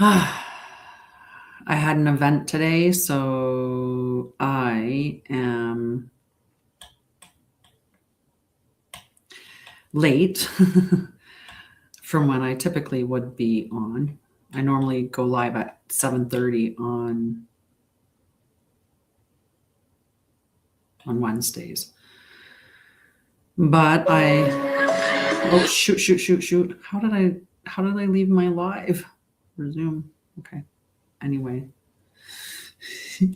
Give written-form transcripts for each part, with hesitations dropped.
I had an event today, so I am late from when I typically would be on. I normally go live at 7:30 on Wednesdays. But oh shoot. How did I leave my live? Resume. Okay. Anyway.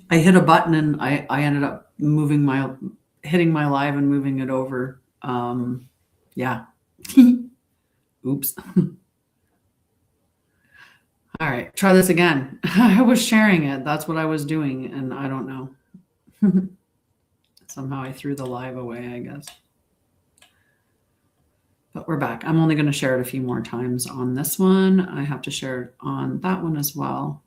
I hit a button and I ended up hitting my live and moving it over. Yeah. Oops. All right, try this again. I was sharing it. That's what I was doing, and I don't know. Somehow I threw the live away, I guess. But we're back. I'm only going to share it a few more times on this one. I have to share it on that one as well.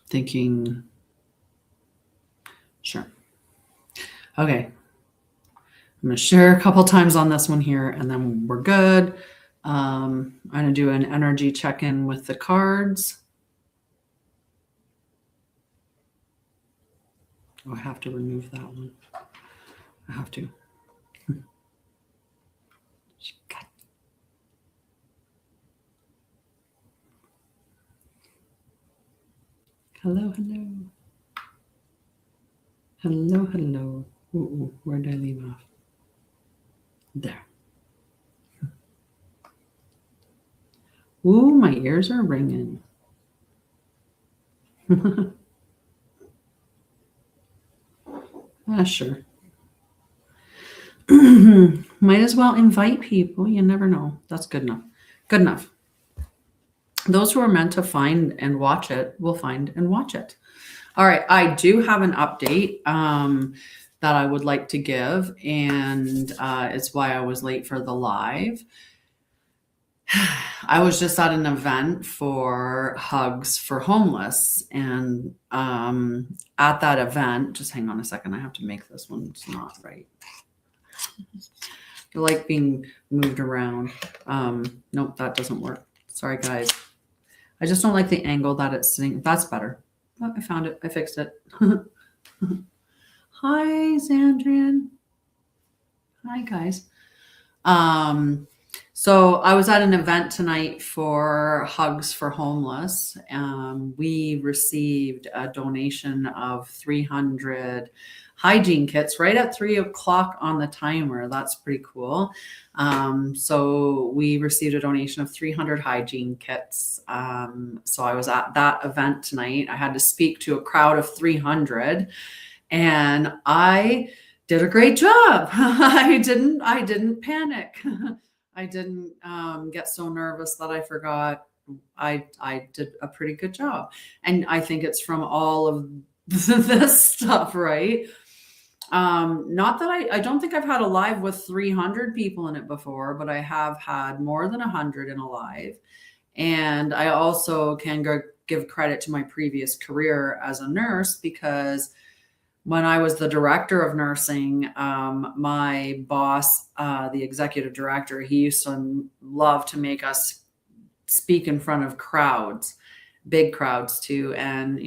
Thinking, sure. Okay. I'm going to share a couple times on this one here, and then we're good. I'm going to do an energy check-in with the cards. Oh, I have to remove that one. I have to. Hello. Hello. Ooh, where did I leave off? There. Ooh, my ears are ringing. Sure. Might as well invite people. You never know. That's good enough. Good enough. Those who are meant to find and watch it will find and watch it. All right. I do have an update that I would like to give, and it's why I was late for the live. I was just at an event for Hugs for Homeless, and at that event, just hang on a second, I have to make this one, it's not right. I like being moved around. Nope, that doesn't work. Sorry, guys. I just don't like the angle that it's sitting. That's better. Oh, I found it. I fixed it. Hi, Zandrian. Hi, guys. So I was at an event tonight for Hugs for Homeless. We received a donation of 300 hygiene kits right at 3 o'clock on the timer. That's pretty cool. So we received a donation of 300 hygiene kits. So I was at that event tonight. I had to speak to a crowd of 300, and I did a great job. I didn't panic. I didn't get so nervous that I forgot. I did a pretty good job. And I think it's from all of this stuff, right? Not that I don't think I've had a live with 300 people in it before, but I have had more than 100 in a live. And I also can give credit to my previous career as a nurse, because when I was the director of nursing, my boss, the executive director, he used to love to make us speak in front of crowds, big crowds too. And,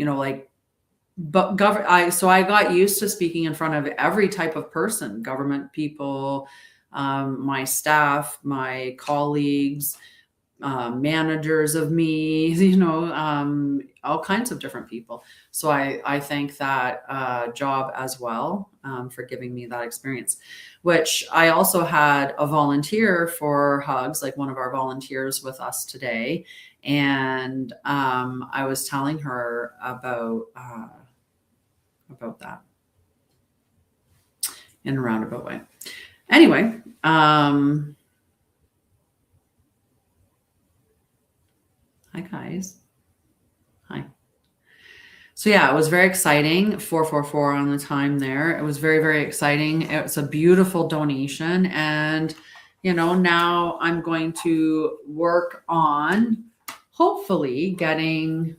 so I got used to speaking in front of every type of person, government people, my staff, my colleagues, managers of me, all kinds of different people. So I thank that job as well for giving me that experience, which I also had a volunteer for Hugs, like one of our volunteers with us today. And I was telling her about that in a roundabout way. Anyway, hi, guys. Hi. So yeah, it was very exciting. 444 on the time there. It was very, very exciting. It's a beautiful donation. And, now I'm going to work on hopefully getting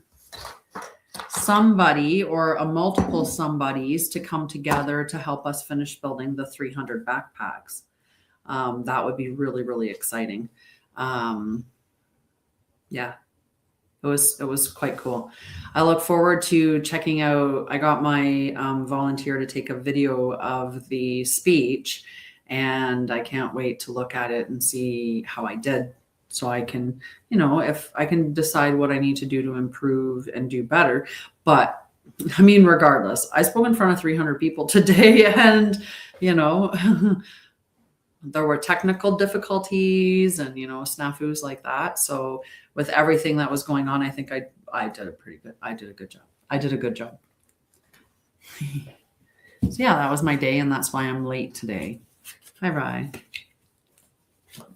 somebody or a multiple somebodies to come together to help us finish building the 300 backpacks. That would be really, really exciting. Yeah, it was quite cool. I look forward to checking out. I got my volunteer to take a video of the speech, and I can't wait to look at it and see how I did. So I can, if I can decide what I need to do to improve and do better. But I mean, regardless, I spoke in front of 300 people today, and, there were technical difficulties and, snafus like that. So with everything that was going on, I think I did a good job. I did a good job. So yeah, that was my day, and that's why I'm late today. Hi, Rye.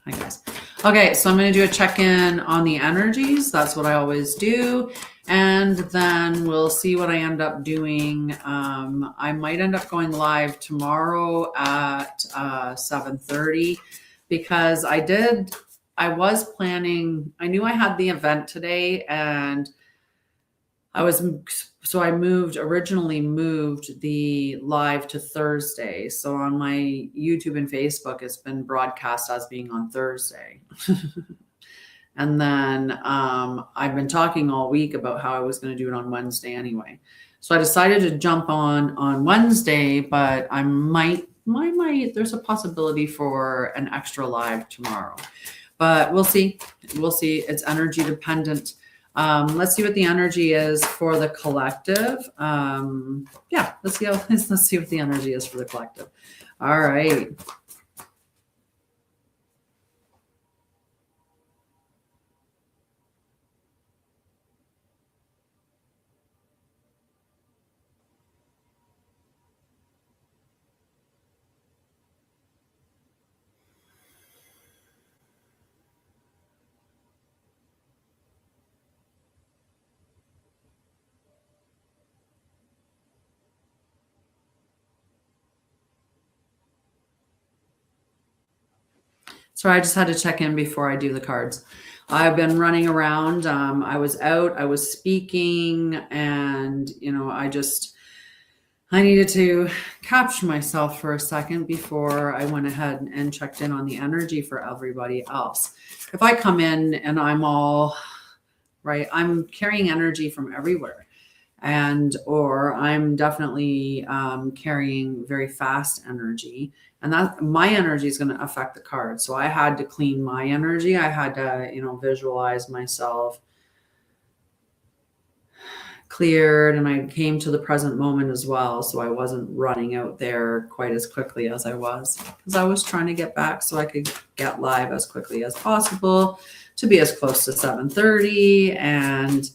Hi, guys. Okay, so I'm going to do a check-in on the energies. That's what I always do. And then we'll see what I end up doing. I might end up going live tomorrow at 7:30 because I was planning, I knew I had the event today, and I originally moved the live to Thursday. So on my YouTube and Facebook, it's been broadcast as being on Thursday. And then I've been talking all week about how I was going to do it on Wednesday anyway. So I decided to jump on Wednesday, but I might, there's a possibility for an extra live tomorrow. But we'll see. We'll see. It's energy dependent. Let's see what the energy is for the collective. Yeah, let's see what the energy is for the collective. All right. So I just had to check in before I do the cards. I've been running around. I was out, I was speaking, and, I needed to capture myself for a second before I went ahead and checked in on the energy for everybody else. If I come in and I'm all right, I'm carrying energy from everywhere. Or I'm definitely carrying very fast energy, and that my energy is going to affect the card. So I had to clean my energy. I had to, visualize myself cleared, and I came to the present moment as well. So I wasn't running out there quite as quickly as I was, because I was trying to get back so I could get live as quickly as possible to be as close to 7:30. And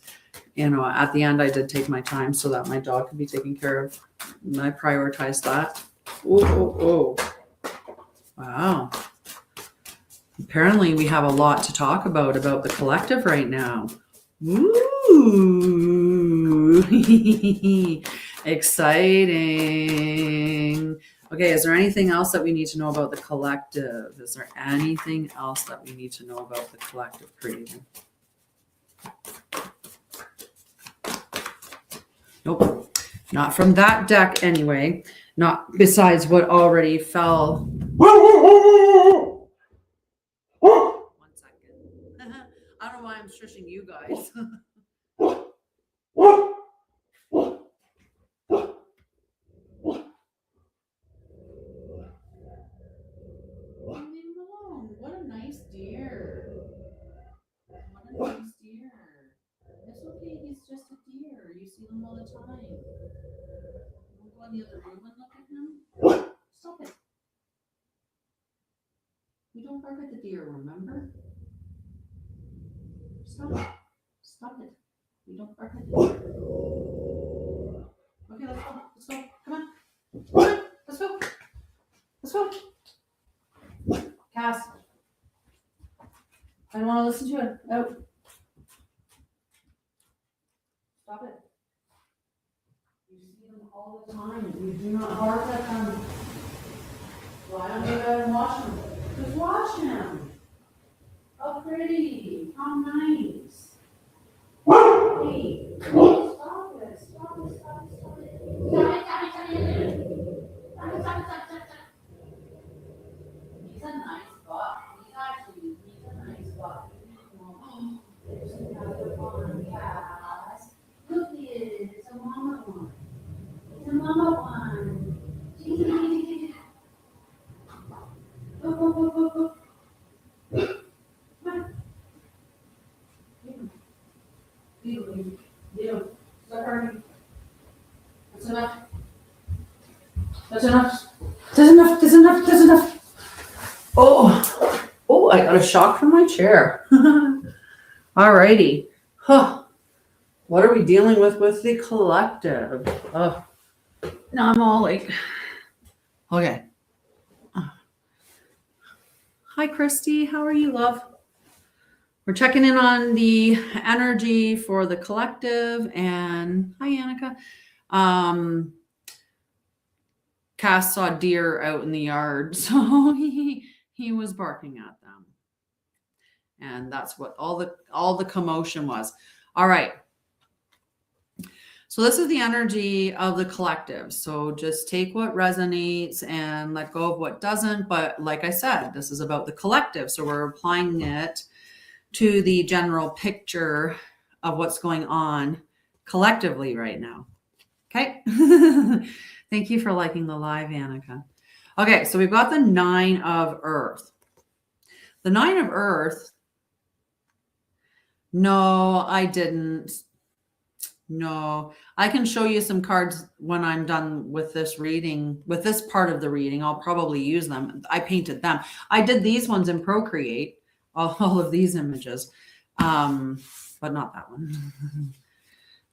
at the end, I did take my time so that my dog could be taken care of. And I prioritized that. Oh. Wow. Apparently, we have a lot to talk about the collective right now. Ooh. Exciting. Okay, is there anything else that we need to know about the collective? Is there anything else that we need to know about the collective creating? Nope, not from that deck anyway. Not besides what already fell. 1 second. I don't know why I'm shushing you guys. Leave him alone. What a nice deer. What a nice deer. It's okay, he's just a deer. You see them all the time. We'll go in the other room and look at him. Stop it. We don't bark at the deer, remember? Stop it. Stop it. We don't bark at the deer. Okay, let's go. Let's go. Come on. Let's go. Let's go. Cass. I don't want to listen to it. Out. Stop it. You see them all the time. You do not bark at them. Why don't you go and watch them? Just watch him. How pretty. How nice. Hey, stop it. Mama one. Go, go, go, go, go. Come on. Stop hurting. That's enough. That's enough. That's enough. That's enough. That's enough. Oh, I got a shock from my chair. Alrighty. Huh. What are we dealing with the collective? Oh, now I'm all like, okay. Hi, Christy. How are you, love? We're checking in on the energy for the collective. And hi, Annika. Cass saw deer out in the yard, so he was barking at them. And that's what all the commotion was. All right. So this is the energy of the collective. So just take what resonates and let go of what doesn't. But like I said, this is about the collective. So we're applying it to the general picture of what's going on collectively right now. Okay. Thank you for liking the live, Annika. Okay. So we've got the 9 of Earth. The 9 of Earth. No, I didn't. No, I can show you some cards when I'm done with this reading, with this part of the reading. I'll probably use them. I painted them. I did these ones in Procreate, all of these images, but not that one.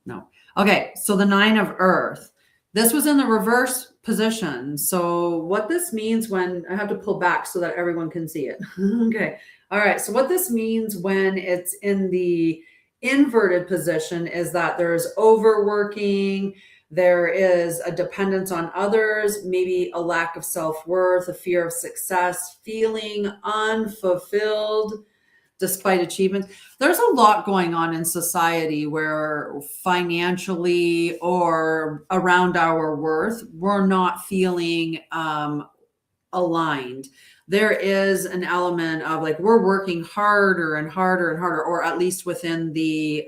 No. Okay, so the 9 of Earth. This was in the reverse position. So what this means when, I have to pull back so that everyone can see it. Okay. All right. So what this means when it's in the inverted position is that there's overworking, there is a dependence on others, maybe a lack of self-worth, a fear of success, feeling unfulfilled despite achievements. There's a lot going on in society where financially or around our worth, we're not feeling aligned. There is an element of like, we're working harder and harder and harder, or at least within the,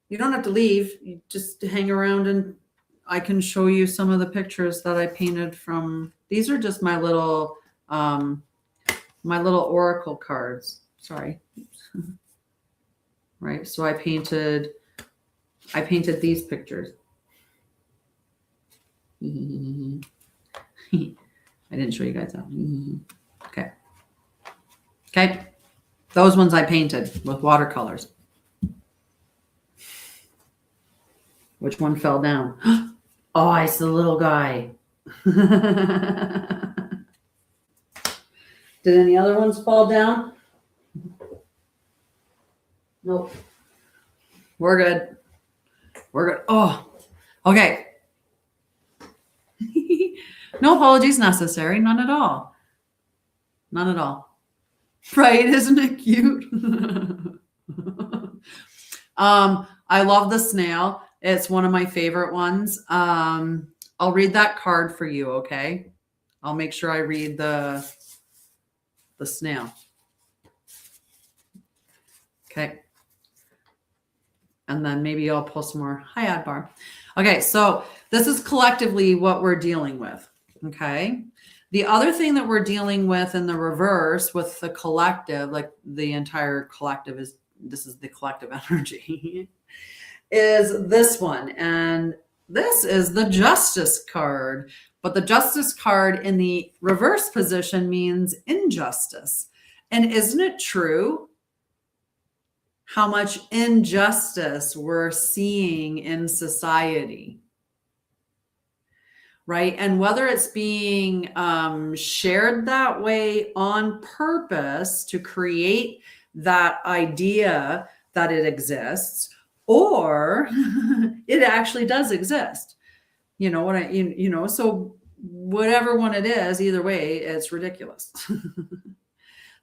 you don't have to leave, you just hang around and I can show you some of the pictures that I painted from, these are just my little oracle cards. Sorry. Right. So I painted these pictures. I didn't show you guys that. Okay. Okay. Those ones I painted with watercolors. Which one fell down? Oh, it's the little guy. Did any other ones fall down? Nope. We're good. We're good. Oh, okay. No apologies necessary. None at all. None at all. Right? Isn't it cute? I love the snail. It's one of my favorite ones. I'll read that card for you. Okay. I'll make sure I read the snail. Okay. And then maybe I'll pull some more. Hi, Adbar. Okay. So this is collectively what we're dealing with. Okay. The other thing that we're dealing with in the reverse with the collective, like the entire collective this is the collective energy, is this one. And this is the Justice card. But the Justice card in the reverse position means injustice. And isn't it true how much injustice we're seeing in society? Right? And whether it's being shared that way on purpose to create that idea that it exists, or it actually does exist. You know what so whatever one it is, either way, it's ridiculous.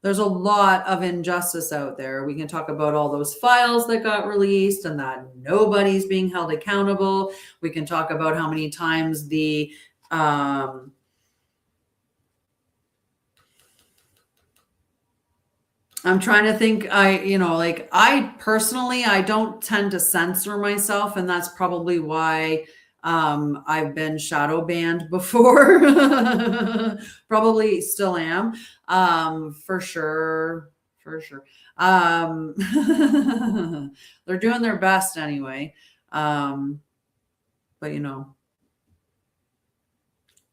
There's a lot of injustice out there. We can talk about all those files that got released and that nobody's being held accountable. We can talk about how many times the I'm trying to think. Like I personally, I don't tend to censor myself, and that's probably why I've been shadow banned before. Probably still am, for sure, for sure. Um, they're doing their best anyway. Um, but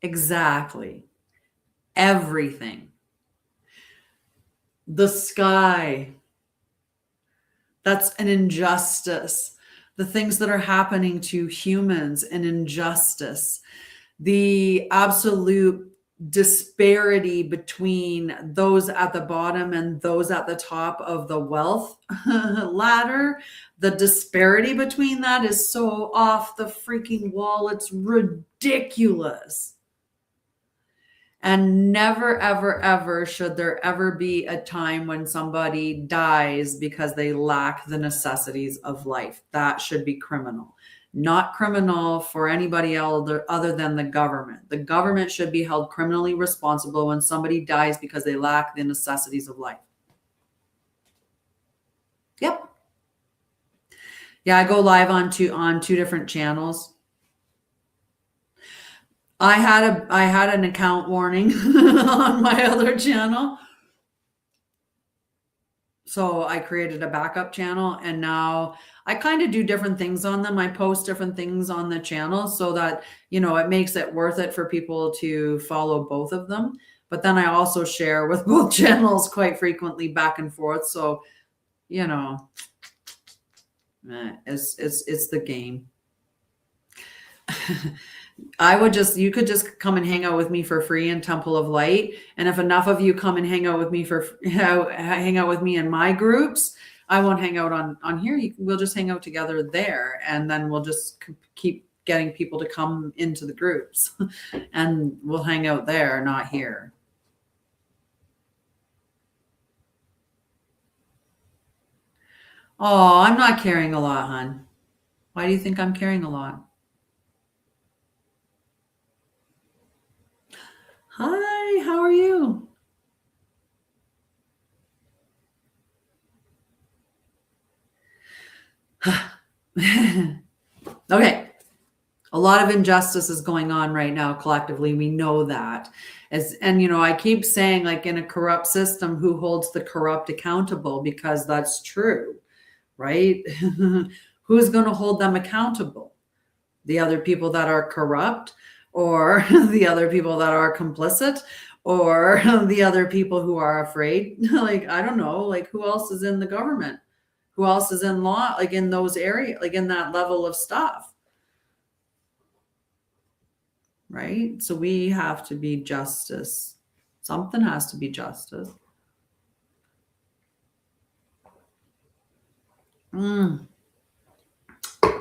exactly everything, the sky. That's an injustice. The things that are happening to humans, an injustice. The absolute disparity between those at the bottom and those at the top of the wealth ladder. The disparity between that is so off the freaking wall. It's ridiculous. And never, ever, ever should there ever be a time when somebody dies because they lack the necessities of life. That should be criminal. Not criminal for anybody else other than the government. The government should be held criminally responsible when somebody dies because they lack the necessities of life. Yep. Yeah, I go live on two different channels. I had an account warning on my other channel. So I created a backup channel, and now I kind of do different things on them. I post different things on the channel so that, it makes it worth it for people to follow both of them. But then I also share with both channels quite frequently back and forth. So, it's the game. You could just come and hang out with me for free in Temple of Light. And if enough of you come and hang out with me hang out with me in my groups, I won't hang out on here. We'll just hang out together there. And then we'll just keep getting people to come into the groups and we'll hang out there, not here. Oh, I'm not carrying a lot, hon. Why do you think I'm carrying a lot? Hi, how are you? Okay. A lot of injustice is going on right now collectively. We know that. I keep saying, like, in a corrupt system, who holds the corrupt accountable? Because that's true, right? Who's going to hold them accountable? The other people that are corrupt, or the other people that are complicit, or the other people who are afraid? Like, I don't know, like, who else is in the government? Who else is in law, like in those areas, like in that level of stuff? Right? So we have to be justice. Something has to be justice.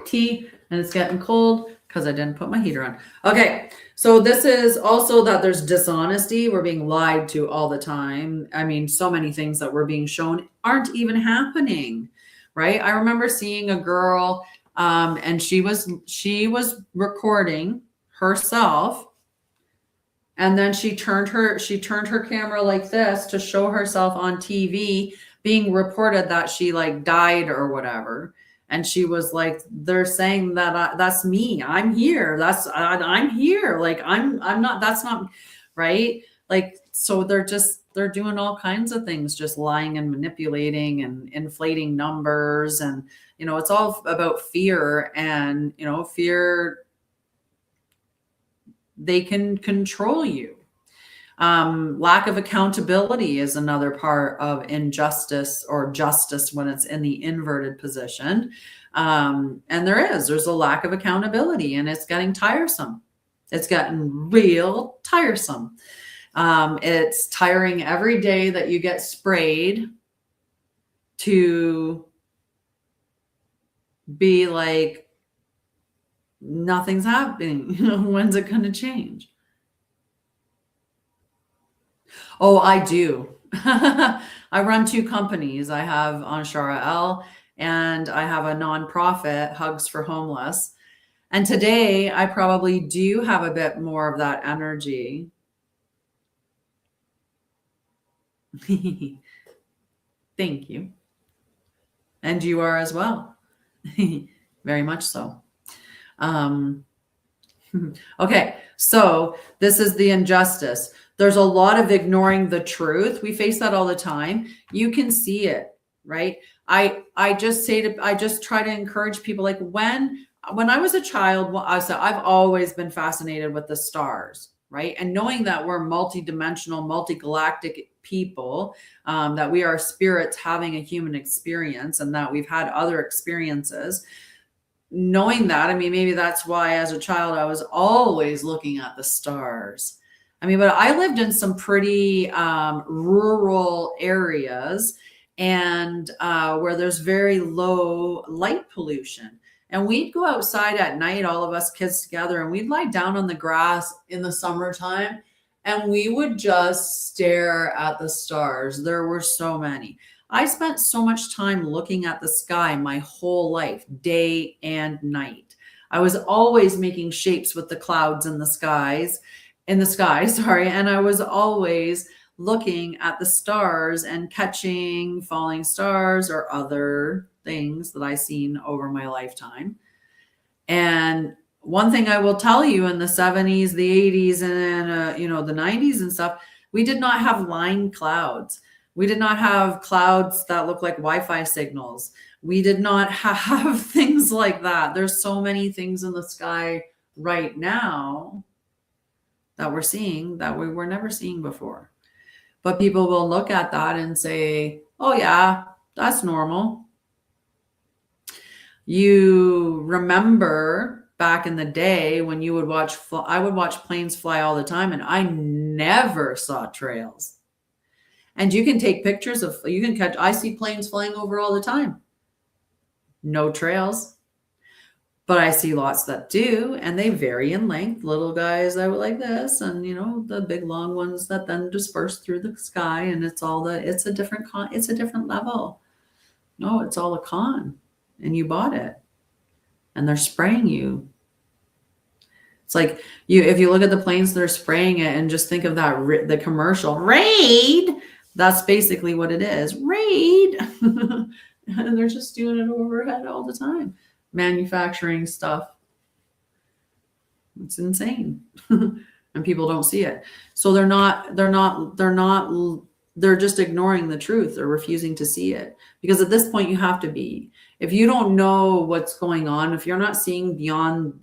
Tea, and it's getting cold because I didn't put my heater on. Okay, so this is also that there's dishonesty. We're being lied to all the time. I mean, so many things that we're being shown aren't even happening, right? I remember seeing a girl, and she was recording herself, and then she turned her camera like this to show herself on TV being reported that she like died or whatever. And she was like, they're saying that that's me. I'm here. I'm here. Like, I'm not, that's not right. Like, so they're doing all kinds of things, just lying and manipulating and inflating numbers. And, it's all about fear, and, fear, they can control you. Lack of accountability is another part of injustice, or justice when it's in the inverted position. And there's a lack of accountability, and it's getting tiresome. It's gotten real tiresome. It's tiring every day that you get sprayed to be like, nothing's happening. When's it going to change? Oh, I do. I run two companies. I have Anshara'El, and I have a nonprofit, Hugs for Homeless. And today I probably do have a bit more of that energy. Thank you. And you are as well. Very much so. Okay, so this is the injustice. There's a lot of ignoring the truth. We face that all the time. You can see it, right? I just try to encourage people, like when I was a child, I've always been fascinated with the stars, right? And knowing that we're multidimensional, multigalactic people, that we are spirits having a human experience, and that we've had other experiences. Knowing that, I mean, maybe that's why as a child I was always looking at the stars. I mean, but I lived in some pretty rural areas, and where there's very low light pollution. And we'd go outside at night, all of us kids together, and we'd lie down on the grass in the summertime, and we would just stare at the stars. There were so many. I spent so much time looking at the sky my whole life, day and night. I was always making shapes with the clouds in the sky, sorry, and I was always looking at the stars and catching falling stars or other things that I seen over my lifetime. And one thing I will tell you, in the 70s, the 80s, and the 90s and stuff, we did not have line clouds. We did not have clouds that look like Wi-Fi signals. We did not have things like that. There's so many things in the sky right now that we're seeing that we were never seeing before. But people will look at that and say, oh yeah, that's normal. You remember back in the day when you would I would watch planes fly all the time, and I never saw trails. And you can take pictures I see planes flying over all the time. No trails. But I see lots that do, and they vary in length. Little guys that were like this, and the big long ones that then disperse through the sky, and it's a different level. No, it's all a con, and you bought it, and they're spraying you. It's like if you look at the planes, they're spraying it, and just think of that the commercial raid. That's basically what it is, raid, and they're just doing it overhead all the time. Manufacturing stuff. It's insane. And people don't see it. So they're just ignoring the truth. They're refusing to see it, because at this point you have to be. If you don't know what's going on, if you're not seeing beyond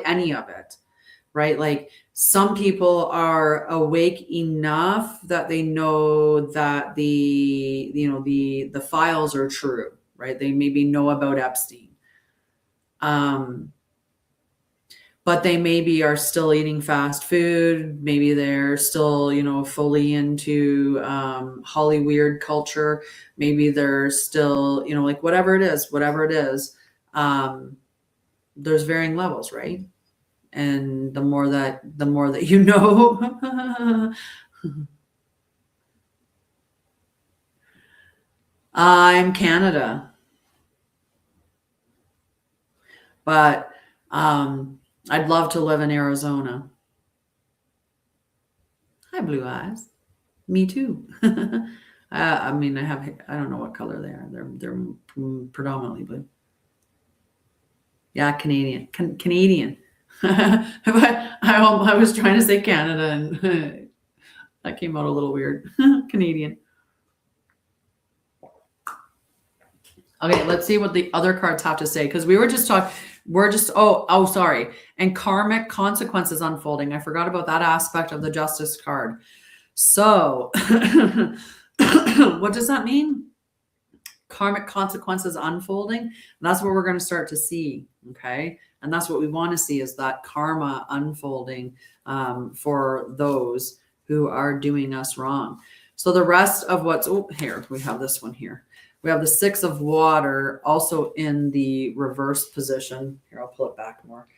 any of it, right? Like, some people are awake enough that they know that the files are true, right? They maybe know about Epstein. But they maybe are still eating fast food. Maybe they're still, fully into Hollywood culture. Maybe they're still, like whatever it is. There's varying levels, right? And the more that you know. I'm Canada. But I'd love to live in Arizona. Hi, blue eyes. Me too. I mean, I don't know what color they are. They're predominantly blue. Yeah, Canadian. Canadian. I was trying to say Canada, and that came out a little weird. Canadian. Okay, let's see what the other cards have to say, because we were just talking. Sorry. And karmic consequences unfolding. I forgot about that aspect of the Justice card. So what does that mean? Karmic consequences unfolding. And that's what we're going to start to see. Okay. And that's what we want to see, is that karma unfolding for those who are doing us wrong. So the rest of here, we have this one here. We have the 6 of water also in the reverse position. Here, I'll pull it back more.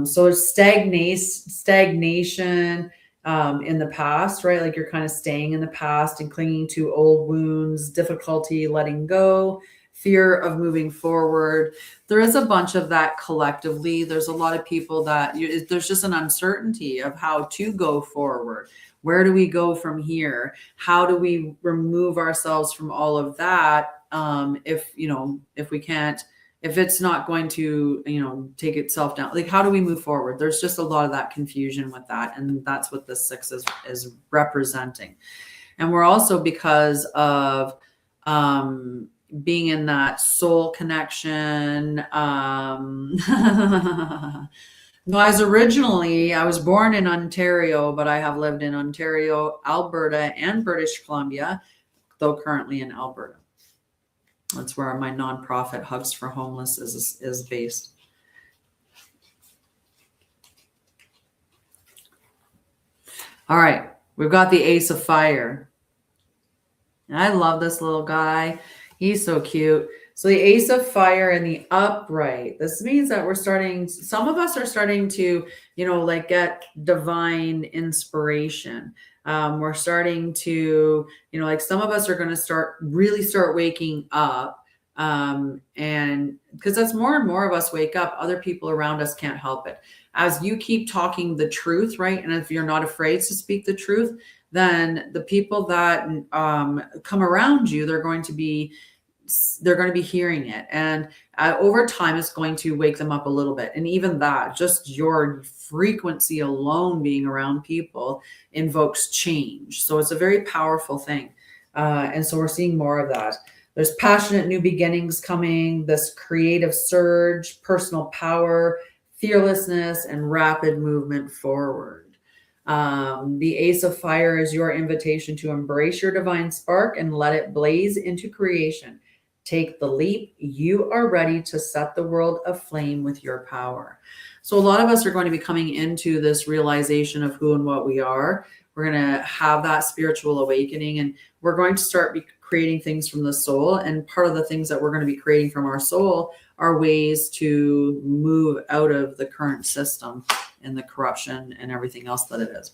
So it's stagnation in the past, right? Like you're kind of staying in the past and clinging to old wounds, difficulty letting go, fear of moving forward. There is a bunch of that collectively. There's a lot of people that there's just an uncertainty of how to go forward. Where do we go from here? How do we remove ourselves from all of that? If we can't, if it's not going to, take itself down, like how do we move forward? There's just a lot of that confusion with that. And that's what the 6 is representing. And we're also, because of being in that soul connection. No, I was born in Ontario, but I have lived in Ontario, Alberta, and British Columbia, though currently in Alberta. That's where my nonprofit Hugs for Homeless is based. All right, we've got the Ace of Fire. I love this little guy. He's so cute. So the Ace of Fire in the upright. This means that some of us are starting to, get divine inspiration. We're starting to, some of us are going to really start waking up. And because as more and more of us wake up, other people around us can't help it. As you keep talking the truth, right? And if you're not afraid to speak the truth, then the people that come around you, they're going to be hearing it. And over time, it's going to wake them up a little bit. And even that, just your frequency alone being around people invokes change. So it's a very powerful thing. And so we're seeing more of that. There's passionate new beginnings coming, this creative surge, personal power, fearlessness, and rapid movement forward. The Ace of Fire is your invitation to embrace your divine spark and let it blaze into creation. Take the leap. You are ready to set the world aflame with your power. So a lot of us are going to be coming into this realization of who and what we are. We're going to have that spiritual awakening, and we're going to start creating things from the soul. And part of the things that we're going to be creating from our soul are ways to move out of the current system and the corruption and everything else that it is.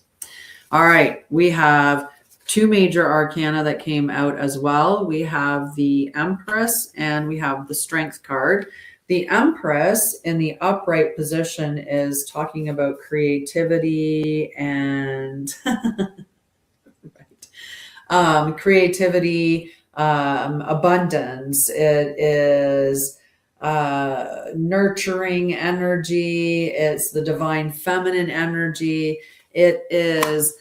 All right, we have 2 major arcana that came out as well. We have the Empress and we have the Strength card. The Empress in the upright position is talking about creativity and abundance. It is nurturing energy. It's the divine feminine energy. It is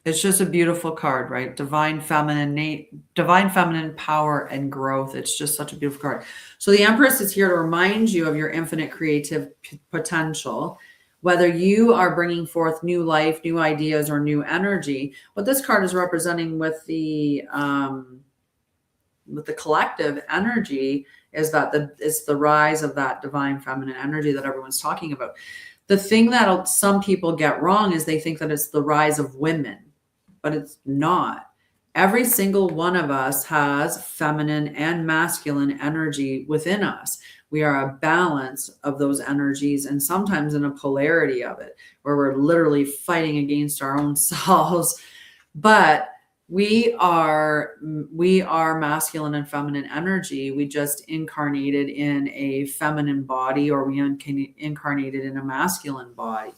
it's just a beautiful card, right? Divine feminine power and growth. It's just such a beautiful card. So the Empress is here to remind you of your infinite creative potential. Whether you are bringing forth new life, new ideas, or new energy, what this card is representing with the collective energy is that it's the rise of that divine feminine energy that everyone's talking about. The thing that some people get wrong is they think that it's the rise of women, but it's not. Every single one of us has feminine and masculine energy within us. We are a balance of those energies, and sometimes in a polarity of it, where we're literally fighting against our own selves. But we are masculine and feminine energy. We just incarnated in a feminine body, or we incarnated in a masculine body.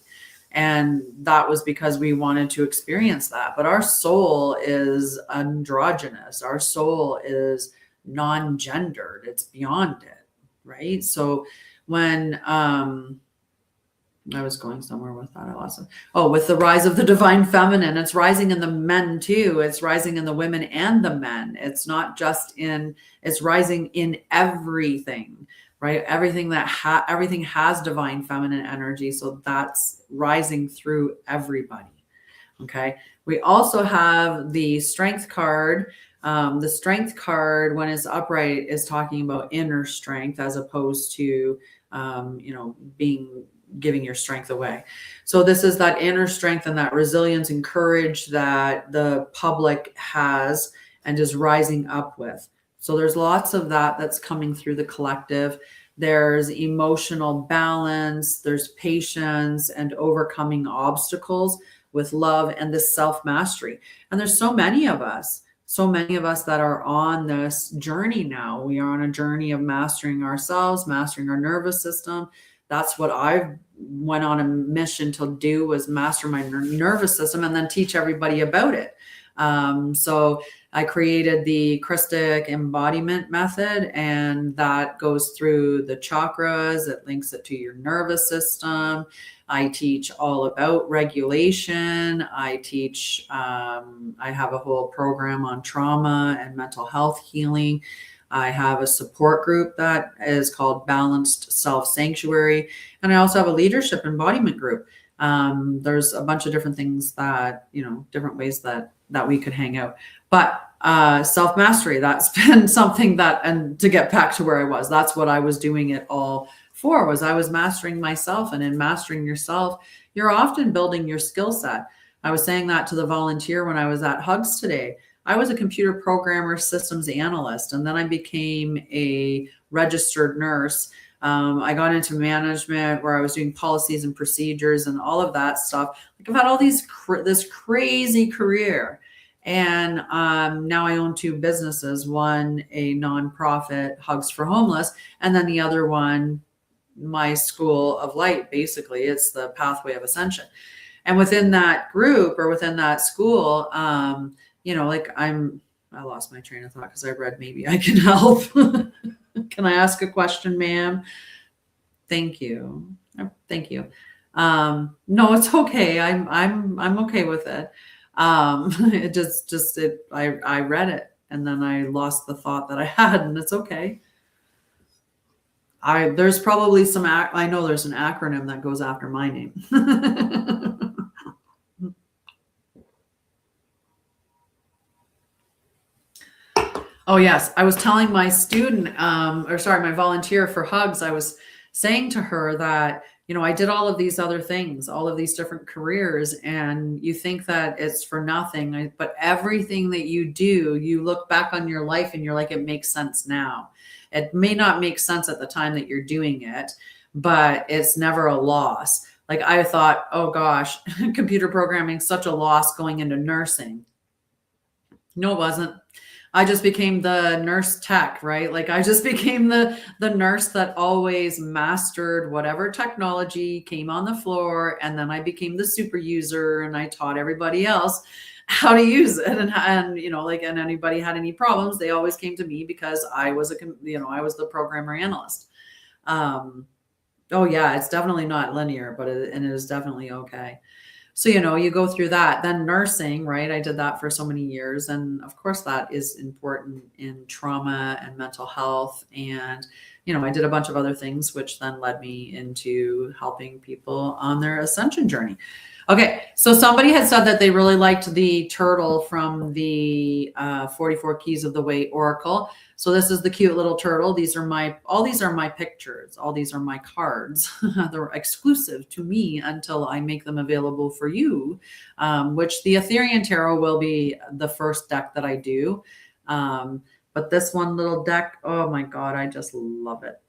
And that was because we wanted to experience that. But our soul is androgynous. Our soul is non-gendered. It's beyond it, right? So when I was going somewhere with that. I lost it. Oh, with the rise of the divine feminine, it's rising in the men too. It's rising in the women and the men. It's not just it's rising in everything, right? Everything has divine feminine energy. So that's rising through everybody. Okay. We also have the Strength card. The Strength card, when it's upright, is talking about inner strength as opposed to, giving your strength away. So this is that inner strength and that resilience and courage that the public has and is rising up with. So there's lots of that's coming through the collective. There's emotional balance, there's patience and overcoming obstacles with love and the self-mastery. And there's so many of us. so many of us that are on this journey now. We are on a journey of mastering ourselves, mastering our nervous system. That's what I went on a mission to do, was master my nervous system and then teach everybody about it. So I created the Christic embodiment method, and that goes through the chakras. It links it to your nervous system. I teach all about regulation. I have a whole program on trauma and mental health healing. I have a support group that is called Balanced Self Sanctuary. And I also have a leadership embodiment group. There's a bunch of different things that, different ways that we could hang out. But self-mastery, that's been something that, and to get back to where I was, that's what I was doing it all for, was I was mastering myself. And in mastering yourself, you're often building your skill set. I was saying that to the volunteer when I was at Hugs today. I was a computer programmer, systems analyst, and then I became a registered nurse. I got into management where I was doing policies and procedures and all of that stuff. Like, I've had all this crazy career. And now I own two businesses, one a nonprofit, Hugs for Homeless, and then the other one, my School of Light. Basically, it's the Pathway of Ascension. And within that group, or within that school, I lost my train of thought because I read Maybe I Can Help. Can I ask a question, ma'am? Thank you. Thank you. No, it's okay. I'm okay with it. I read it and then I lost the thought that I had, and it's okay. There's probably I know there's an acronym that goes after my name. Oh yes. I was telling my student, my volunteer for Hugs, I was saying to her that, I did all of these other things, all of these different careers, and you think that it's for nothing, but everything that you do, you look back on your life and you're like, it makes sense now. It may not make sense at the time that you're doing it, but it's never a loss. Like, I thought, oh gosh, computer programming, such a loss going into nursing. No, it wasn't. I just became the nurse tech, right? Like, I just became the nurse that always mastered whatever technology came on the floor. And then I became the super user, and I taught everybody else how to use it. And anybody had any problems, they always came to me because I was I was the programmer analyst. Oh yeah, it's definitely not linear, but it is definitely okay. So, you go through that. Then nursing, right? I did that for so many years. And of course, that is important in trauma and mental health. And, I did a bunch of other things, which then led me into helping people on their ascension journey. Okay. So somebody had said that they really liked the turtle from the 44 Keys of the Way Oracle. So this is the cute little turtle. All these are my pictures. All these are my cards. They're exclusive to me until I make them available for you, which the Ethereum Tarot will be the first deck that I do. But this one little deck, oh my God, I just love it.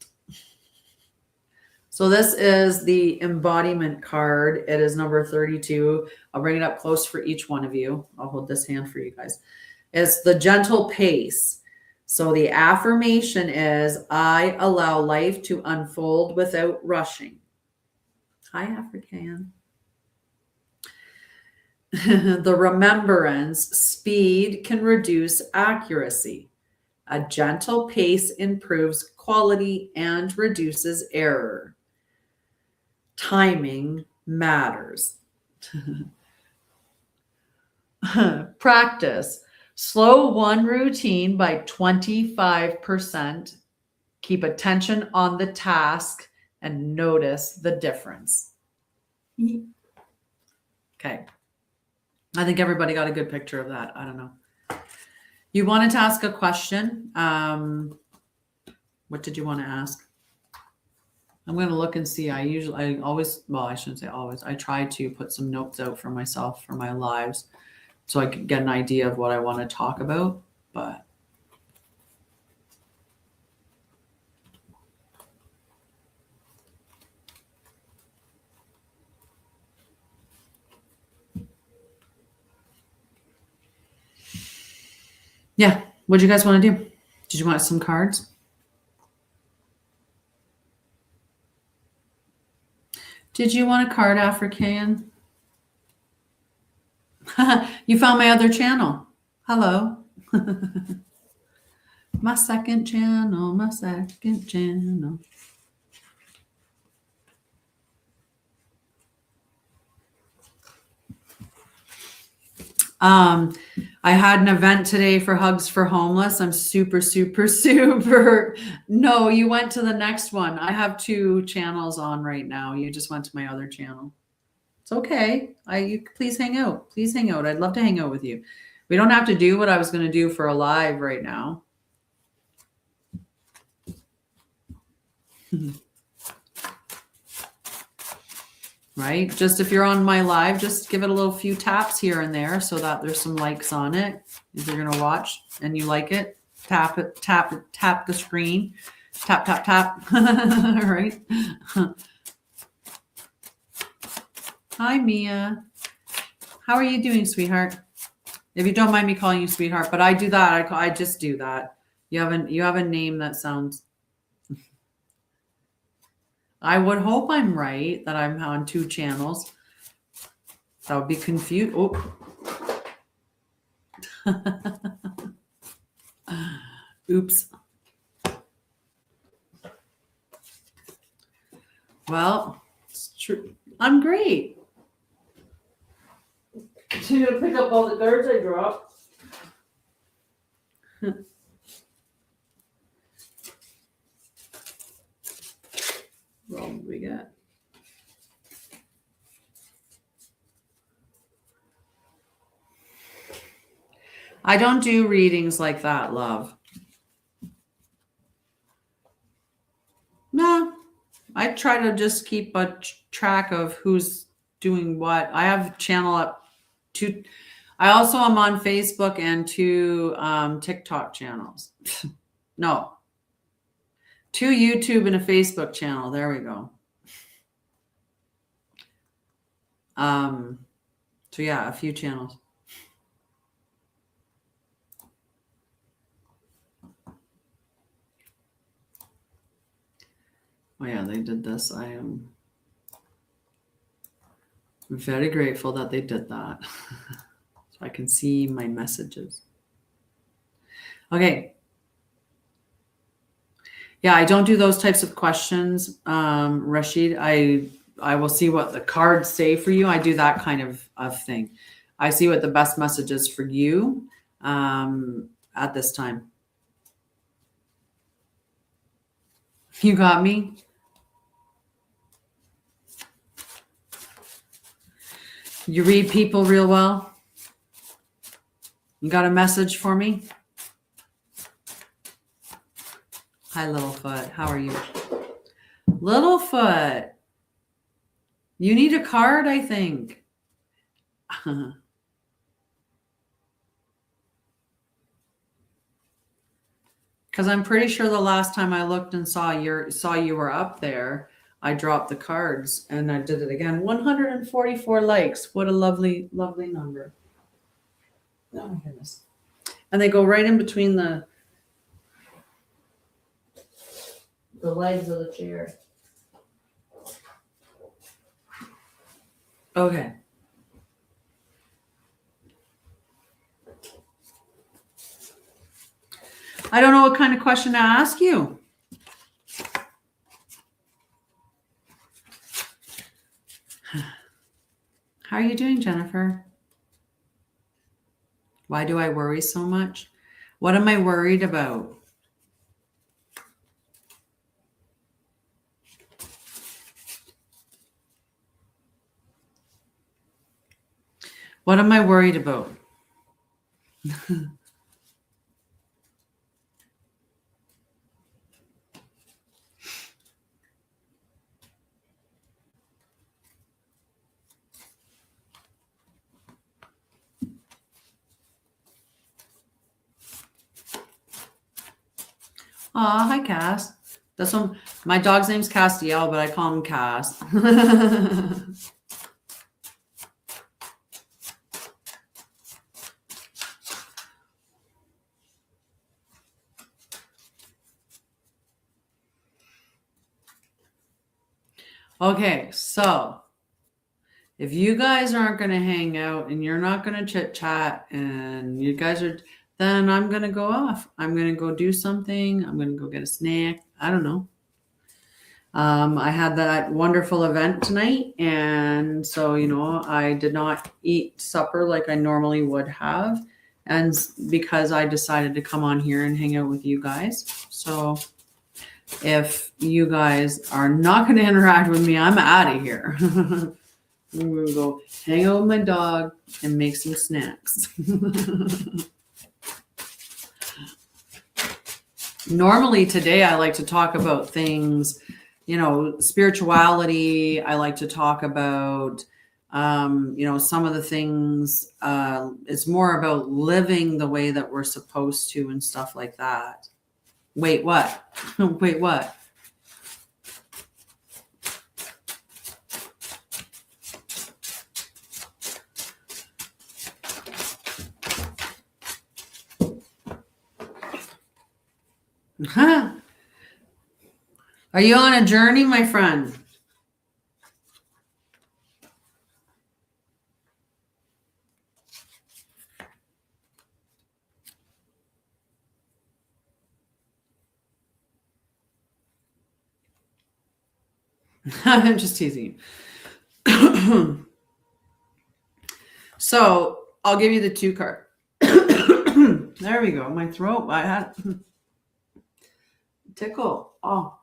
So this is the embodiment card. It is number 32. I'll bring it up close for each one of you. I'll hold this hand for you guys. It's the gentle pace. So the affirmation is, I allow life to unfold without rushing. Hi, African. The remembrance, speed can reduce accuracy. A gentle pace improves quality and reduces error. Timing matters. Practice. Slow one routine by 25%. Keep attention on the task and notice the difference. Okay. I think everybody got a good picture of that. I don't know. You wanted to ask a question. What did you want to ask? I'm going to look and see. I shouldn't say always. I try to put some notes out for myself for my lives so I can get an idea of what I want to talk about. But Yeah. What do you guys want to do? Did you want some cards? Did you want a card, African? You found my other channel. Hello. My second channel, my second channel. I had an event today for Hugs for Homeless. I'm super, super, super. No, you went to the next one. I have 2 channels on right now. You just went to my other channel. It's okay. You please hang out. Please hang out. I'd love to hang out with you. We don't have to do what I was going to do for a live right now. Right? Just if you're on my live, just give it a little few taps here and there so that there's some likes on it. If you're going to watch and you like it, tap it, tap the screen. Tap, tap, tap. Right? Hi, Mia. How are you doing, sweetheart? If you don't mind me calling you sweetheart, but I do that. I just do that. You have a name that sounds. I would hope I'm right that I'm on 2 channels. That would be confused. Oh. Oops. Well, it's true. I'm great. So you're gonna pick up all the cards I dropped. What do we got? I don't do readings like that, love. No, I try to just keep a track of who's doing what. I have a channel up to. I also am on Facebook and 2 TikTok channels. No. 2 YouTube and a Facebook channel. There we go. So yeah, a few channels. Oh yeah, they did this. I am very grateful that they did that. So I can see my messages. Okay. Yeah, I don't do those types of questions, Rashid. I will see what the cards say for you. I do that kind of thing. I see what the best message is for you at this time. You got me? You read people real well? You got a message for me? Hi, Littlefoot. How are you? Littlefoot. You need a card, I think. Because I'm pretty sure the last time I looked and saw you were up there, I dropped the cards and I did it again. 144 likes. What a lovely, lovely number. Oh my goodness. And they go right in between the legs of the chair. Okay. I don't know what kind of question to ask you. How are you doing, Jennifer? Why do I worry so much? What am I worried about? What am I worried about? Aw, hi, Cass. That's one. My dog's name's Castiel, but I call him Cass. Okay, so if you guys aren't going to hang out and you're not going to chit chat and you guys are, then I'm going to go off. I'm going to go do something. I'm going to go get a snack. I don't know. I had that wonderful event tonight. And so, I did not eat supper like I normally would have. And because I decided to come on here and hang out with you guys. So if you guys are not going to interact with me, I'm out of here. I'm going to go hang out with my dog and make some snacks. Normally today I like to talk about things, spirituality. I like to talk about, some of the things. It's more about living the way that we're supposed to and stuff like that. Wait, what? Wait, what? Huh? Are you on a journey, my friend? I'm just teasing you. So I'll give you the 2 card. There we go. My throat. I had tickle. Oh.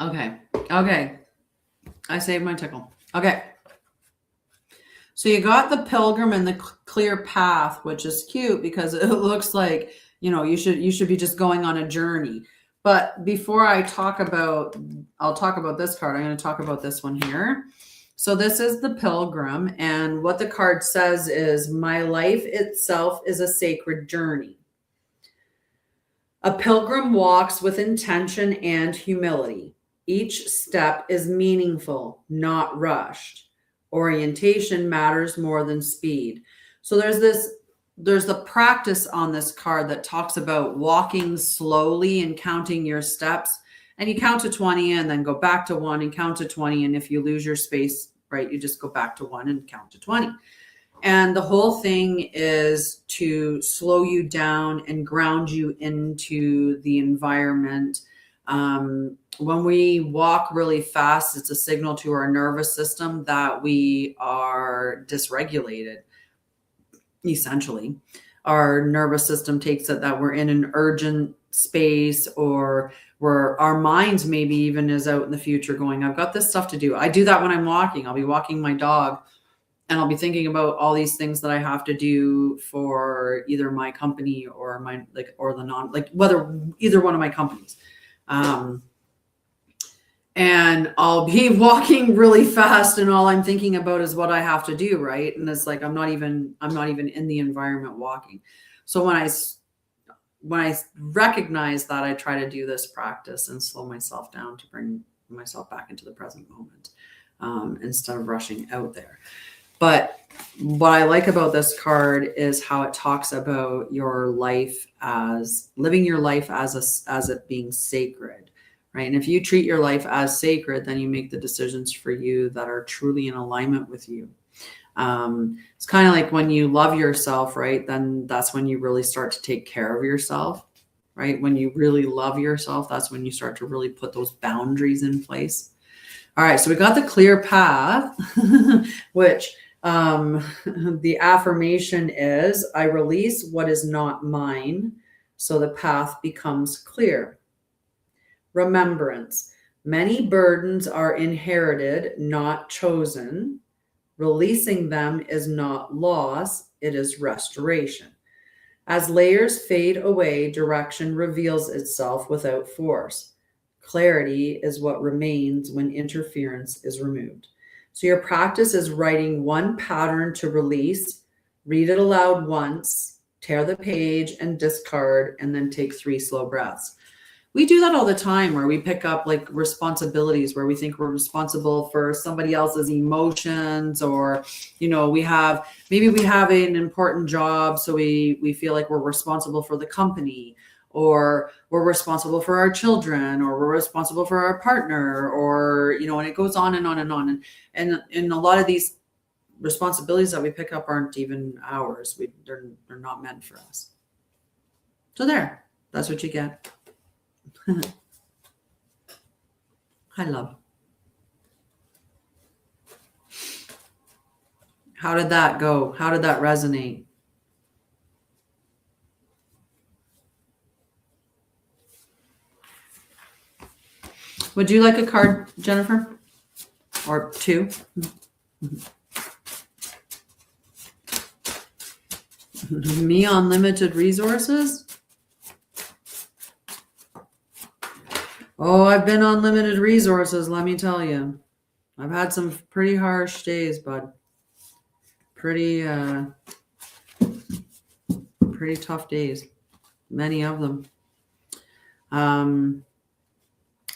Okay. I saved my tickle. Okay. So you got the pilgrim and the clear path, which is cute because it looks like, you should be just going on a journey. But before I'll talk about this card, I'm going to talk about this one here. So this is the pilgrim, and what the card says is, my life itself is a sacred journey. A pilgrim walks with intention and humility. Each step is meaningful, not rushed. Orientation matters more than speed. So there's the practice on this card that talks about walking slowly and counting your steps. And you count to 20 and then go back to 1 and count to 20. And if you lose your space, right, you just go back to 1 and count to 20. And the whole thing is to slow you down and ground you into the environment. When we walk really fast, it's a signal to our nervous system that we are dysregulated. Essentially, our nervous system takes it that we're in an urgent space, or where our minds maybe even is out in the future going, I've got this stuff to do. I do that when I'm walking. I'll be walking my dog and I'll be thinking about all these things that I have to do for either my company or whether either one of my companies. And I'll be walking really fast and all I'm thinking about is what I have to do. Right. And it's like, I'm not even in the environment walking. So when I recognize that, I try to do this practice and slow myself down to bring myself back into the present moment, instead of rushing out there. But what I like about this card is how it talks about your life as living your life as it being sacred. Right. And if you treat your life as sacred, then you make the decisions for you that are truly in alignment with you. It's kind of like when you love yourself, right? Then that's when you really start to take care of yourself, right? When you really love yourself, that's when you start to really put those boundaries in place. All right. So we got the clear path, which the affirmation is, I release what is not mine, so the path becomes clear. Remembrance. Many burdens are inherited, not chosen. Releasing them is not loss, it is restoration. As layers fade away, direction reveals itself without force. Clarity is what remains when interference is removed. So your practice is writing one pattern to release, read it aloud once, tear the page and discard, and then take 3 slow breaths. We do that all the time where we pick up like responsibilities where we think we're responsible for somebody else's emotions, or, we have an important job. So we feel like we're responsible for the company, or we're responsible for our children, or we're responsible for our partner, or, you know, and it goes on and on and on. And a lot of these responsibilities that we pick up aren't even ours. They're not meant for us. So that's what you get. Hi, love. How did that go? How did that resonate? Would you like a card, Jennifer? Or two? Me on limited resources? Oh, I've been on limited resources, let me tell you. I've had some pretty harsh days, bud. Pretty tough days. Many of them.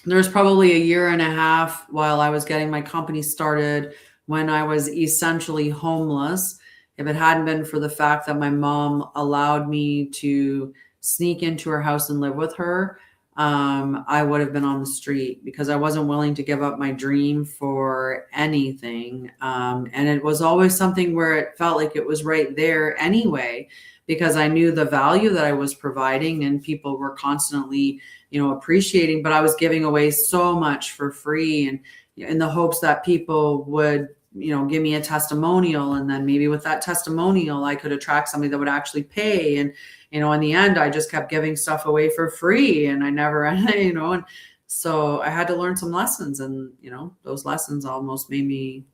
There's probably a year and a half while I was getting my company started when I was essentially homeless. If it hadn't been for the fact that my mom allowed me to sneak into her house and live with her, I would have been on the street because I wasn't willing to give up my dream for anything. And it was always something where it felt like it was right there anyway, because I knew the value that I was providing and people were constantly, you know, appreciating, but I was giving away so much for free, and in the hopes that people would, you know, give me a testimonial. And then maybe with that testimonial, I could attract somebody that would actually pay. And, you know, in the end, I just kept giving stuff away for free, and I never, you know, and so I had to learn some lessons, and, you know, those lessons almost made me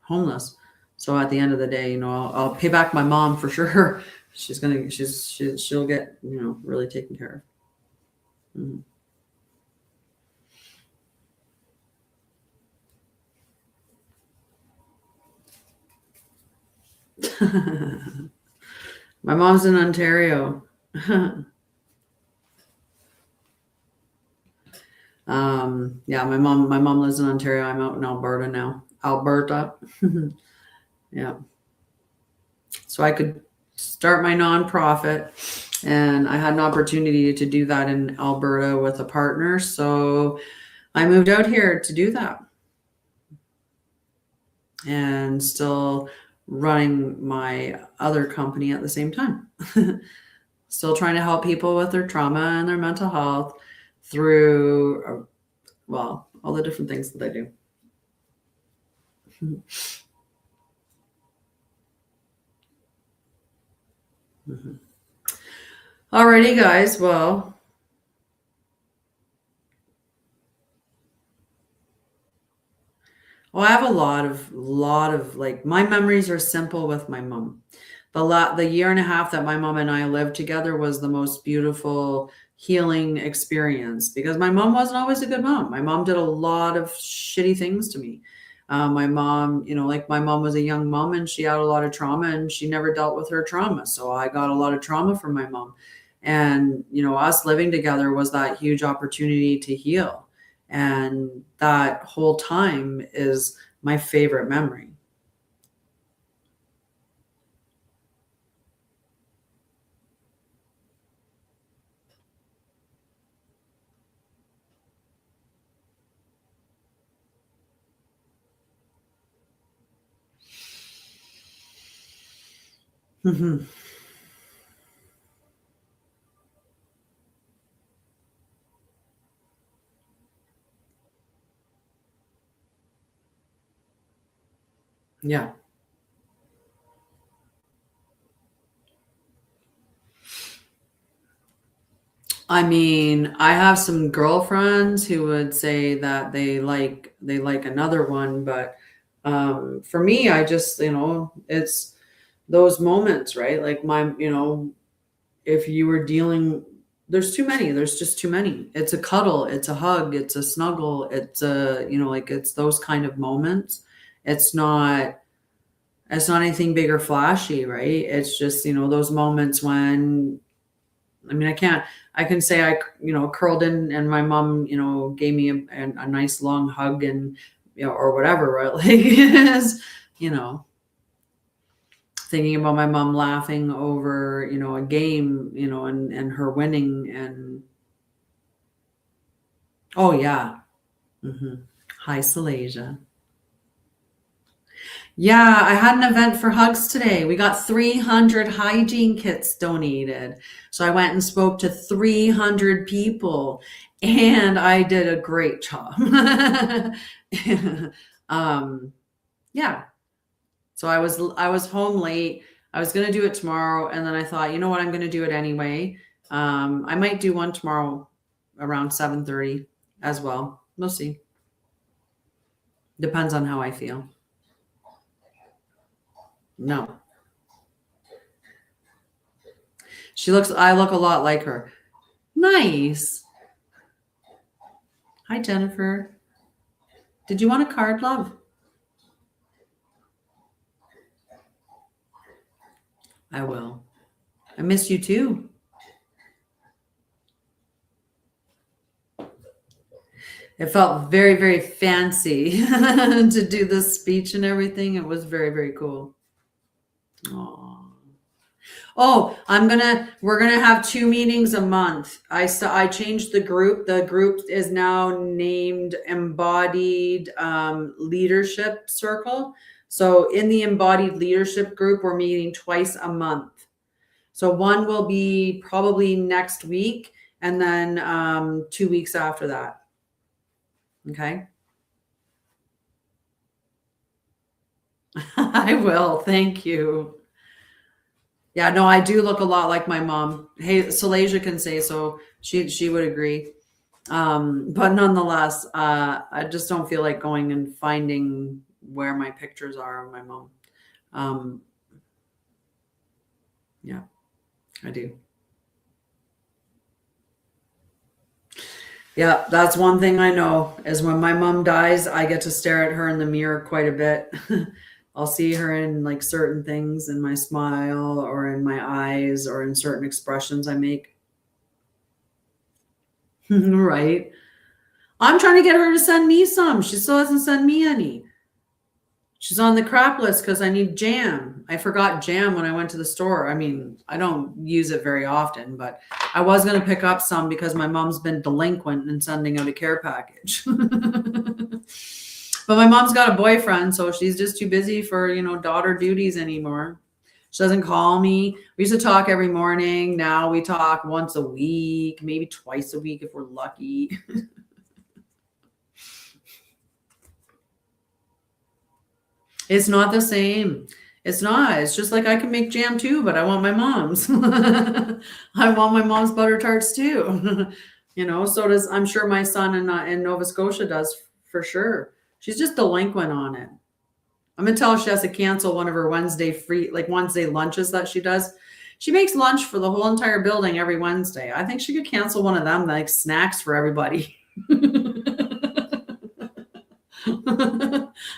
homeless. So at the end of the day, you know, I'll pay back my mom for sure. She'll get, you know, really taken care of. Mm-hmm. My mom's in Ontario. Yeah, my mom lives in Ontario. I'm out in Alberta now. Alberta. Yeah. So I could start my nonprofit, and I had an opportunity to do that in Alberta with a partner. So I moved out here to do that, and still running my other company at the same time. Still trying to help people with their trauma and their mental health through, well, all the different things that I do. Mm-hmm. Alrighty, guys. Well, I have a lot of like, my memories are simple with my mom. The year and a half that my mom and I lived together was the most beautiful healing experience, because my mom wasn't always a good mom. My mom did a lot of shitty things to me. My mom, you know, like, my mom was a young mom and she had a lot of trauma, and she never dealt with her trauma. So I got a lot of trauma from my mom. And, you know, us living together was that huge opportunity to heal. And that whole time is my favorite memory. Mm-hmm. Yeah. I mean, I have some girlfriends who would say that they like another one, but for me, I just, you know, it's those moments, right? Like, you know, if you were dealing, there's too many. There's just too many. It's a cuddle, it's a hug, it's a snuggle, it's a, you know, like, it's those kind of moments. It's not anything big or flashy, right? It's just, you know, those moments when, I mean, I can say I, you know, curled in and my mom, you know, gave me a nice long hug, and, you know, or whatever, right? Like, you know, thinking about my mom laughing over, you know, a game, you know, and her winning. And oh yeah. Hi, Salasia. Yeah, I had an event for Hugs today. We got 300 hygiene kits donated. So I went and spoke to 300 people, and I did a great job. Yeah. So I was home late. I was going to do it tomorrow, and then I thought, you know what, I'm going to do it anyway. I might do one tomorrow around 7:30 as well. We'll see. Depends on how I feel. No. I look a lot like her. Nice. Hi, Jennifer. Did you want a card, love? I will. I miss you too. It felt very, very fancy to do this speech and everything. It was very, very cool. Aww. Oh, we're gonna have 2 meetings a month. I changed the group. The group is now named Embodied Leadership Circle. So in the Embodied Leadership group, we're meeting twice a month. So one will be probably next week, and then 2 weeks after that. Okay. I will. Thank you. Yeah, no, I do look a lot like my mom. Hey, Salasia can say so. She would agree. But nonetheless, I just don't feel like going and finding where my pictures are of my mom. Yeah, I do. Yeah, that's one thing I know is when my mom dies, I get to stare at her in the mirror quite a bit. I'll see her in like certain things in my smile or in my eyes or in certain expressions I make. Right. I'm trying to get her to send me some. She still hasn't sent me any. She's on the crap list because I need jam. I forgot jam when I went to the store. I mean, I don't use it very often, but I was going to pick up some because my mom's been delinquent in sending out a care package. But my mom's got a boyfriend, so she's just too busy for, you know, daughter duties anymore. She doesn't call me. We used to talk every morning. Now we talk once a week, maybe twice a week if we're lucky. It's not the same. It's not. It's just like I can make jam too, but I want my mom's. I want my mom's butter tarts too. You know, so does, I'm sure my son in Nova Scotia does for sure. She's just delinquent on it. I'm gonna tell her she has to cancel one of her Wednesday lunches that she does. She makes lunch for the whole entire building every Wednesday. I think she could cancel one of them, like snacks for everybody.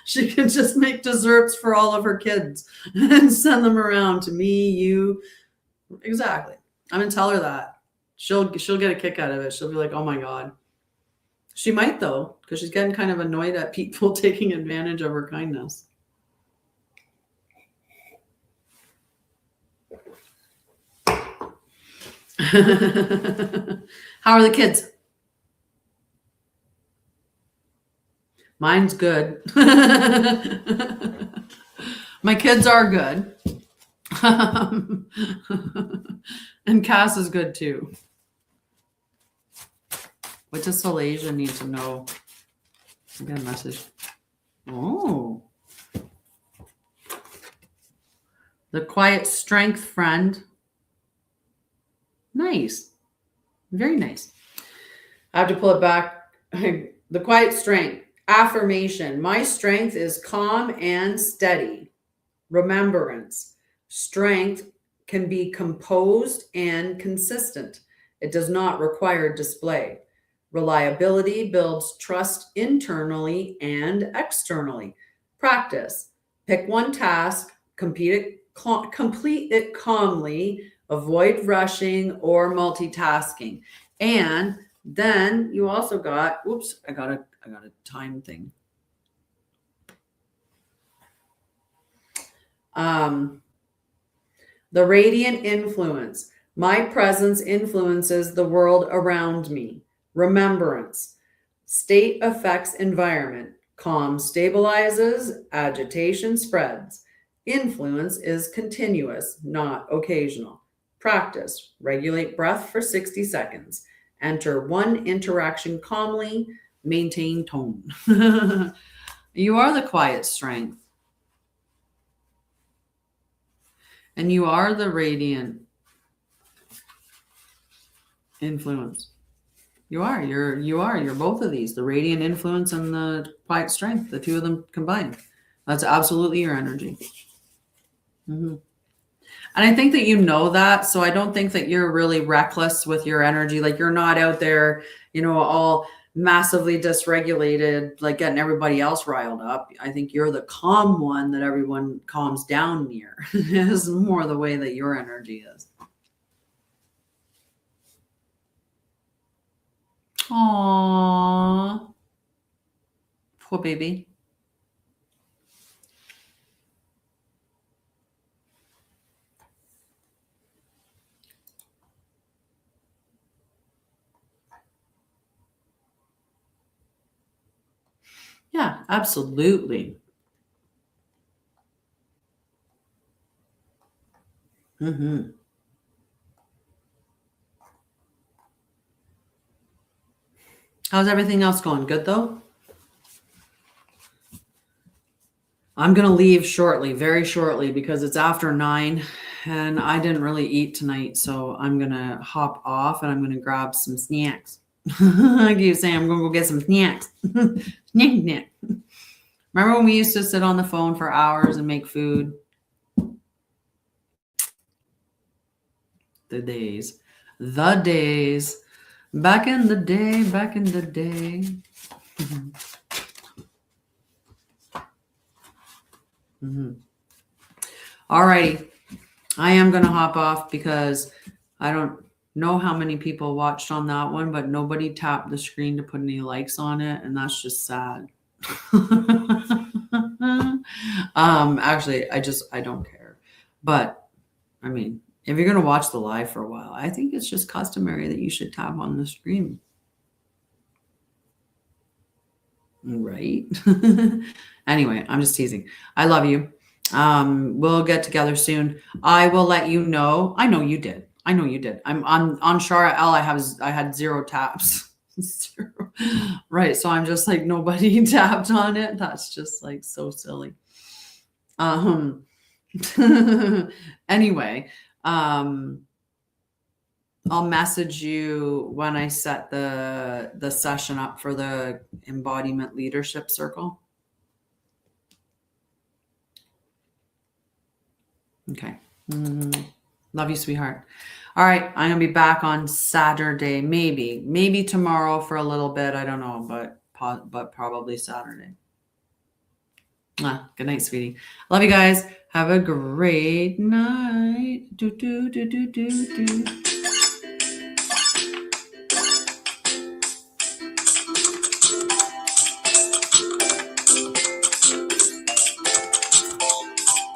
She can just make desserts for all of her kids and send them around to me, you. Exactly. I'm gonna tell her that. She'll get a kick out of it. She'll be like, oh my God. She might though, because she's getting kind of annoyed at people taking advantage of her kindness. How are the kids? Mine's good. My kids are good. And Cass is good too. What does Salasia need to know? I got a message. Oh. The quiet strength friend. Nice. Very nice. I have to pull it back. The quiet strength. Affirmation. My strength is calm and steady. Remembrance. Strength can be composed and consistent. It does not require display. Reliability builds trust internally and externally. Practice. Pick one task, complete it calmly, avoid rushing or multitasking. And then you also got, oops, I got a time thing. The radiant influence. My presence influences the world around me. Remembrance. State affects environment. Calm stabilizes, agitation spreads. Influence is continuous, not occasional. Practice. Regulate breath for 60 seconds. Enter one interaction calmly. Maintain tone. You are the quiet strength. And you are the radiant influence. You're both of these, the radiant influence and the quiet strength, the two of them combined. That's absolutely your energy. Mm-hmm. And I think that you know that. So I don't think that you're really reckless with your energy. Like you're not out there, all massively dysregulated, like getting everybody else riled up. I think you're the calm one that everyone calms down near. Is more the way that your energy is. Aww. Poor baby. Yeah, absolutely. Mm-hmm. How's everything else going? Good though? I'm going to leave shortly, very shortly, because it's after 9 and I didn't really eat tonight. So I'm going to hop off and I'm going to grab some snacks. I keep saying I'm going to go get some snacks. Snack. Remember when we used to sit on the phone for hours and make food? The days. Back in the day. Mm-hmm. All righty. I am going to hop off because I don't know how many people watched on that one, but nobody tapped the screen to put any likes on it. And that's just sad. Actually, I don't care. But I mean, if you're going to watch the live for a while, I think it's just customary that you should tap on the screen. Right? Anyway, I'm just teasing. I love you. We'll get together soon. I will let you know. I know you did. I'm on Anshara'El. I had 0 taps. 0. Right. So I'm just like, nobody tapped on it. That's just like so silly. Anyway, I'll message you when I set the session up for the Embodiment Leadership Circle. Okay. Love you, sweetheart. All right. I'm going to be back on Saturday, maybe tomorrow for a little bit. I don't know, but probably Saturday. Good night, sweetie. Love you guys. Have a great night. Do.